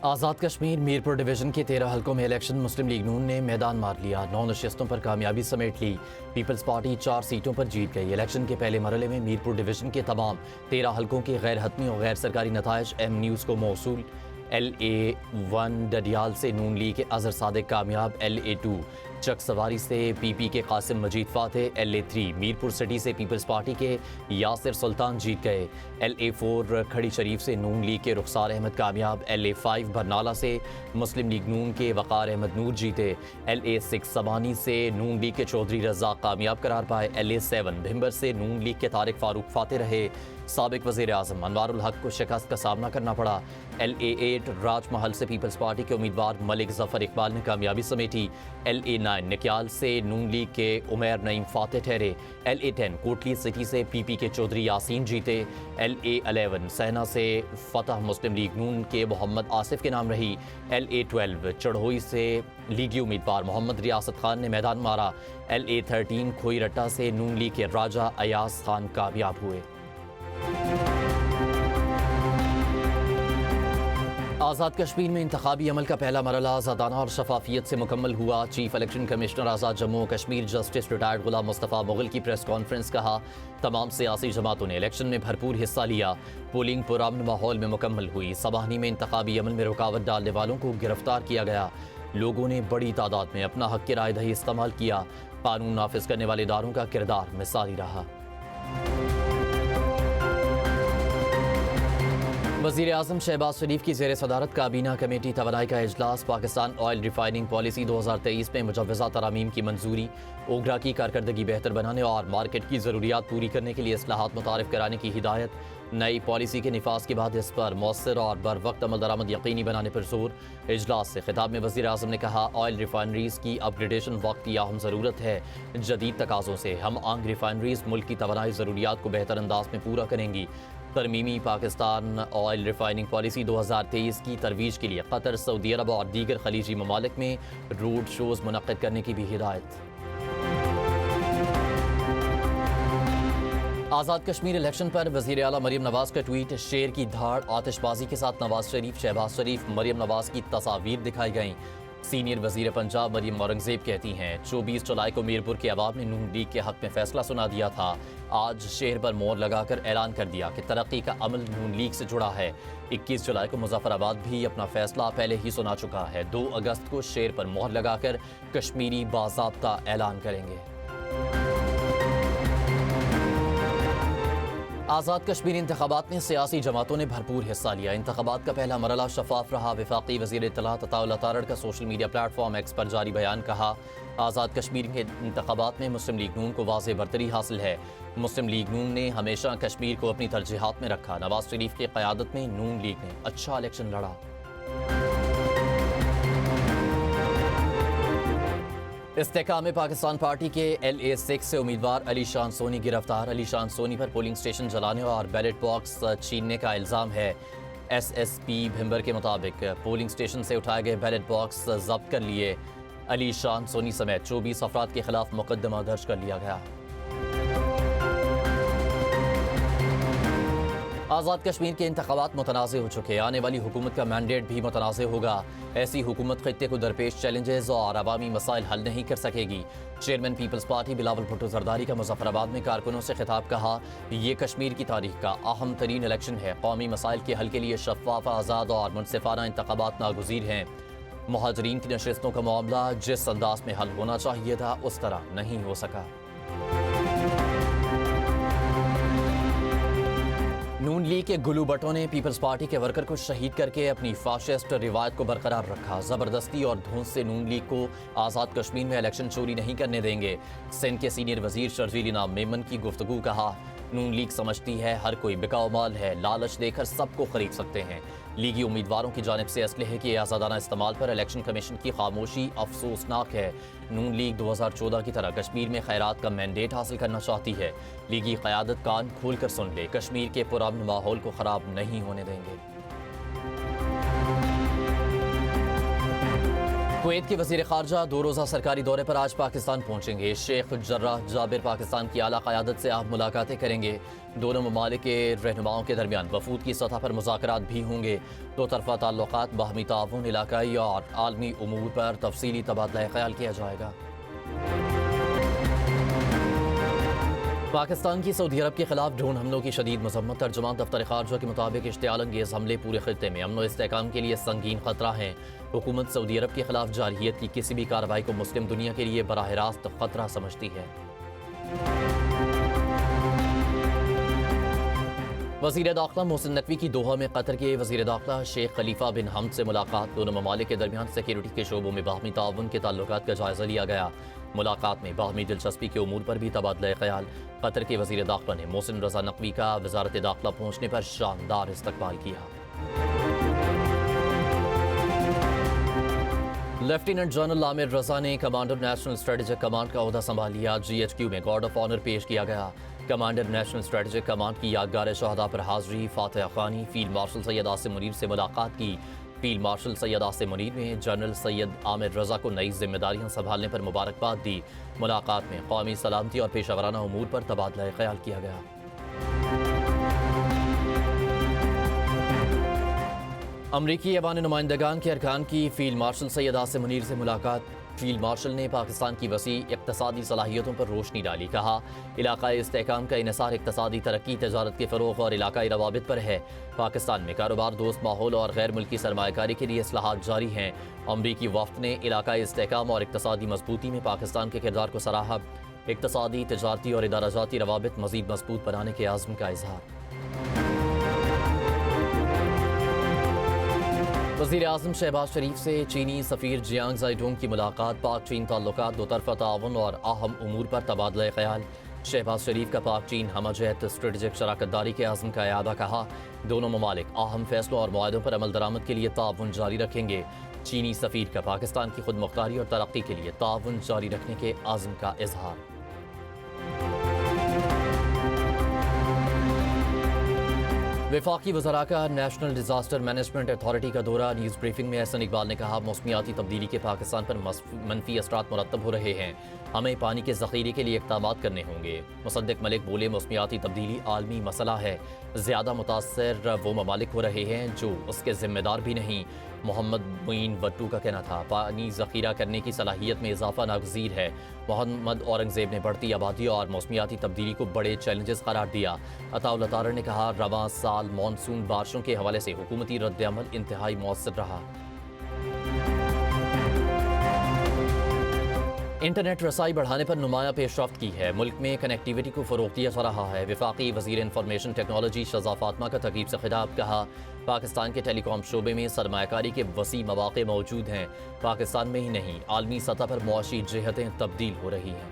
Azad Kashmir Mirpur division के 13 हलकों में इलेक्शन मुस्लिम लीग नून ने मैदान मार लिया। 9 नशस्तों पर कामयाबी समेट ली। पीपल्स पार्टी 4 सीटों पर जीत गई। इलेक्शन के पहले मरहले में मीरपुर डिवीज़न के तमाम 13 हलकों के गैर हतमी और गैर सरकारी नताइज एम न्यूज़ को मौसूल। LA1 डडियाल से नून लीग के अजहर सादिक कामयाब। LA2 चक सवारी से PP के कासिम मजीद फातेह। LA3 मीरपुर सिटी से पीपल्स पार्टी के यासिर सुल्तान जीत गए। LA4 खड़ी शरीफ से नून लीग के रुखसार अहमद कामयाब। LA5 बरनाला से मुस्लिम लीग नून के वक़ार अहमद नूर जीते। LA6 समानी से नून लीग के चौधरी रज़ाक कामयाब करार पाए। LA7 भिम्बर से नून लीग के तारिक फारूक फातेह रहे। साबिक वज़ीर आज़म अनवारुल हक को शिकस्त का सामना करना पड़ा। LA8 राजमहल से पीपल्स पार्टी के उम्मीदवार मलिक ज़फ़र इकबाल ने कामयाबी समेटी। LA9 निक्याल से नून लीग के उमैर नईम फातेह ठहरे। LA10 कोटली सिटी से PP के चौधरी यासीन जीते। LA11 सहना से फतह मुस्लिम लीग नून के मोहम्मद आसिफ के नाम रही। LA12 चढ़ोई से लीगी उम्मीदवार मोहम्मद रियासत खान ने मैदान मारा। LA13 खोई रट्टा से नून लीग के राजा अयास खान कामयाब हुए। आज़ाद कश्मीर में इंतखाबी अमल का पहला मरहला आज़ादाना और शफाफियत से मुकम्मल हुआ। चीफ इलेक्शन कमिश्नर आज़ाद जम्मू कश्मीर जस्टिस रिटायर्ड गुलाम मुस्तफ़ा मुग़ल की प्रेस कॉन्फ्रेंस कहा, तमाम सियासी जमातों ने इलेक्शन में भरपूर हिस्सा लिया। पोलिंग पुरअमन माहौल में मुकम्मल हुई। सबाहनी में इंतखाबी अमल में रुकावट डालने वालों को गिरफ्तार किया गया। लोगों ने बड़ी तादाद में अपना हक़ की राय दही इस्तेमाल किया। कानून नाफिज करने वाले इदारों का किरदार मिसाली रहा। वज़ीर आज़म शहबाज शरीफ की ज़ेर सदारत काबीना कमेटी तवानाई का इजलास। पाकिस्तान ऑयल रिफाइनिंग पॉलिसी 2023 में मुजव्वज़ा तरामीम की मंजूरी। ओगरा की कारकर्दगी बेहतर बनाने और मार्केट की ज़रूरियात पूरी करने के लिए इस्लाहात मुतारिफ कराने की हिदायत। नई पॉलिसी के निफाज के बाद इस पर मौसर और बर वक्त अमल दरामद यकीनी बनाने पर जोर। इजलास से खिताब में वज़ीर आज़म ने कहा, ऑयल रिफाइनरीज़ की अपग्रेडेशन वक्त की अहम ज़रूरत है। जदीद तकाज़ों से हम आंग रिफाइनरीज़ मुल्क की तवानाई ज़रूरियात को बेहतर अंदाज में पूरा करेंगी। तरमीमी पाकिस्तान ऑयल रिफाइनिंग पॉलिसी 2023 की तरवीज के लिए कतर, सऊदी अरब और दीगर खलीजी ममालिक में रोड शोज़ मुनक़्क़िद करने की भी हिदायत। आज़ाद कश्मीर इलेक्शन पर वज़ीर आला मरीम नवाज़ का ट्वीट। शेर की धाड़ आतिशबाजी के साथ नवाज शरीफ, शहबाज शरीफ, मरीम नवाज़ की तस्वीर दिखाई गईं। सीनियर वज़ीर पंजाब मरीम औरंगज़ेब कहती हैं, 24 जुलाई को मीरपुर के अवाम ने नून लीग के हक़ में फ़ैसला सुना दिया था। आज शहर पर मोहर लगाकर ऐलान कर दिया कि तरक्की का अमल नून लीग से जुड़ा है। 21 जुलाई को मुज़फ़्फ़राबाद भी अपना फ़ैसला पहले ही सुना चुका है। 2 अगस्त को शहर पर मोहर लगाकर कश्मीरी बाज़ाब्ता ऐलान करेंगे। आज़ाद कश्मीर इंतखाबात में सियासी जमातों ने भरपूर हिस्सा लिया। इंतखाबात का पहला मरहला शफाफ रहा। वफाकी वज़ीर इत्तलात अताउल्लाह तारड़ का सोशल मीडिया प्लेटफॉर्म एक्स पर जारी बयान कहा, आज़ाद कश्मीर के इंतखाबात में मुस्लिम लीग नून को वाज़ेह बरतरी हासिल है। मुस्लिम लीग नून ने हमेशा कश्मीर को अपनी तरजीहात में रखा। नवाज शरीफ की क़यादत में नून लीग ने अच्छा इलेक्शन लड़ा। इस्तेकाम पाकिस्तान पार्टी के LA6 से उम्मीदवार अली शान सोनी गिरफ्तार। अली शान सोनी पर पोलिंग स्टेशन जलाने और बैलेट बॉक्स छीनने का इल्ज़ाम है। SSP भिम्बर के मुताबिक पोलिंग स्टेशन से उठाए गए बैलेट बॉक्स जब्त कर लिए। अली शान सोनी समेत 24 अफराद के खिलाफ मुकदमा दर्ज कर लिया गया। आज़ाद कश्मीर के इंतखाबात मुतनाज़ हो चुके। आने वाली हुकूमत का मैंडेट भी मुतनाज़ होगा। ऐसी हुकूमत खित्ते को दरपेश चैलेंजेस और अवामी मसाइल हल नहीं कर सकेगी। चेयरमैन पीपल्स पार्टी बिलावल भुट्टो जरदारी का मुज़फ़्फ़राबाद में कारकुनों से खिताब। कहा, ये कश्मीर की तारीख का अहम तरीन इलेक्शन है। कौमी मसाइल के हल के लिए शफ़ाफ़, आज़ाद और मुनसिफ़ाना इंतखाबात नागुज़ीर हैं। मुहाजिरीन की नशस्तों का मामला जिस अंदाज में हल होना चाहिए था उस तरह नहीं हो सका। नून लीग के गुलू भट्टो ने पीपल्स पार्टी के वर्कर को शहीद करके अपनी फाशिस्ट रिवायत को बरकरार रखा। ज़बरदस्ती और धौंस से नून लीग को आज़ाद कश्मीर में इलेक्शन चोरी नहीं करने देंगे। सिंध के सीनियर वज़ीर शर्जील इनाम मेमन की गुफ्तगू। कहा, नून लीग समझती है हर कोई बिकाऊ माल है, लालच देकर सबको खरीद सकते हैं। लीगी उम्मीदवारों की जानिब से असलहे के आज़ादाना इस्तेमाल पर इलेक्शन कमीशन की खामोशी अफसोसनाक है। नून लीग 2014 की तरह कश्मीर में खैरात का मैंडेट हासिल करना चाहती है। लीगी क़यादत कान खोल कर सुन ले, कश्मीर के पुरअमन माहौल को ख़राब नहीं होने देंगे। कुवैत के वज़ीर ख़ारजा 2 रोज़ा सरकारी दौरे पर आज पाकिस्तान पहुंचेंगे। शेख जर्राह जाबिर पाकिस्तान की आला क़यादत से आप मुलाकातें करेंगे। दोनों ममालिक के रहनुमाओं के दरमियान वफूद की सतह पर मुज़ाकरात भी होंगे। दो तरफ़ा ताल्लुक़ात, बाहमी ताउन, इलाकाई और आलमी उमूर पर तफसीली तबादला ख़याल किया जाएगा। पाकिस्तान की सऊदी अरब के खिलाफ ड्रोन हमलों की शदीद मजम्मत। तर्जुमान दफ्तर ख़ारजा के मुताबिक इश्तियाल अंगेज़ हमले पूरे खित्ते में अमन व इस्तेहकाम के लिए संगीन खतरा हैं। हुकूमत सऊदी अरब के खिलाफ जारहियत की किसी भी कार्रवाई को मुस्लिम दुनिया के लिए बराह रास्त खतरा समझती है। वज़ीर दाखिला मोहसिन नकवी की दोहा में कतर के वज़ीर दाखिला शेख खलीफा बिन हमद से मुलाकात। दोनों ममालिक के दरमियान सिक्योरिटी के शोबों में बाहमी ताउन के ताल्लुकात का जायज़ा लिया गया। मुलाकात में बाहमी दिलचस्पी के उमूर पर भी तबादला ख़याल। कतर के वज़ीर दाखिला ने मोहसिन रज़ा नकवी का वज़ारत दाखिला पहुँचने पर शानदार इस्तकबाल किया। लेफ्टिनेंट जनरल आमिर रज़ा ने कमांडर नेशनल स्ट्रेटेजिक कमांड का ओहदा संभाल लिया। GHQ में गार्ड ऑफ ऑनर पेश किया गया। कमांडर नेशनल स्ट्रेटेजिक कमांड की यादगार शहदा पर हाज़री। फातिह खानी फील्ड मार्शल सैयद आसिम मुनीर से मुलाकात की। फील्ड मार्शल सैयद आसिम मुनीर ने जनरल सैयद आमिर रज़ा को नई जिम्मेदारियां संभालने पर मुबारकबाद दी। मुलाकात में कौमी सलामती और पेशेवराना उमूर पर तबादला ख़याल किया गया। अमरीकी ऐवान नुमाइंदगान के अरकान की फील्ड मार्शल सैयद आसिम मुनीर से मुलाकात। फील्ड मार्शल ने पाकिस्तान की वसी इक़्तिसादी सलाहियतों पर रोशनी डाली। कहा, इलाकाई इस्तेहकाम का इन्हिसार इक़्तिसादी तरक्की, तजारत के फ़रोग़ और इलाकाई रवाबित पर है। पाकिस्तान में कारोबार दोस्त माहौल और गैर मुल्की सरमायाकारी के लिए इस्लाहात जारी हैं। अमरीकी वफ़द ने इलाकाई इस्तेहकाम और इक़्तिसादी मजबूती में पाकिस्तान के किरदार को सराहा। इक़्तिसादी, तजारती और इदाराजाती रवाबित मज़ीद मजबूत बनाने के आज़म का इज़हार। वज़ीर आज़म शहबाज शरीफ से चीनी सफ़ीर जियांग ज़ाइडोंग की मुलाकात। पाक चीन ताल्लुकात, दो तरफ़ा ताउन और अहम उमूर पर तबादला ख़याल। शहबाज शरीफ का पाक चीन हमजहत स्ट्रेटजिक शराकतदारी के आज़म का इयादा। कहा, दोनों ममालिक अहम फैसलों और मुआहदों पर अमल दरामद के लिए ताउन जारी रखेंगे। चीनी सफ़ीर का पाकिस्तान की खुद मुख्तारी और तरक्की के लिए ताउन जारी रखने के आज़म का इज़हार। वफाकी वज़रा का नेशनल डिज़ास्टर मैनेजमेंट अथॉरिटी का दौरा। न्यूज़ ब्रीफिंग में एहसन इकबाल ने कहा, मौसमियाती तब्दीली के पाकिस्तान पर मनफी असरात मुरतब हो रहे हैं। हमें पानी के ज़ख़ीरे के लिए इक़दाम करने होंगे। मुसद्दिक़ मलिक बोले, मौसमियाती तब्दीली आलमी मसला है। ज़्यादा मुतासर वो ममालिक हो रहे हैं जो उसके ज़िम्मेदार भी नहीं। मोहम्मद मुइन वट्टू का कहना था, पानी ज़ख़ीरा करने की सलाहियत में इजाफा नागज़ीर है। मोहम्मद औरंगज़ेब ने बढ़ती आबादी और मौसमियाती तब्दीली को बड़े चैलेंजेस करार दिया। अताउल्लाह तारा ने कहा, रवां साल मानसून बारिशों के हवाले से हुकूमती रद्द-ए-अमल इंतहाई मौसर रहा। इंटरनेट रसाई बढ़ाने पर नुमाया पेशरफ्त की है। मुल्क में कनेक्टिविटी को फ़रोग़ दिया जा रहा है। वफाकी वज़ीर इंफॉर्मेशन टेक्नोलॉजी शज़ा फातिमा का तक़रीब से खिताब। कहा, पाकिस्तान के टेलीकॉम शोबे में सरमायाकारी के वसी मौक़े मौजूद हैं। पाकिस्तान में ही नहीं, आलमी सतह पर मुआशी जिहतें तब्दील हो रही हैं।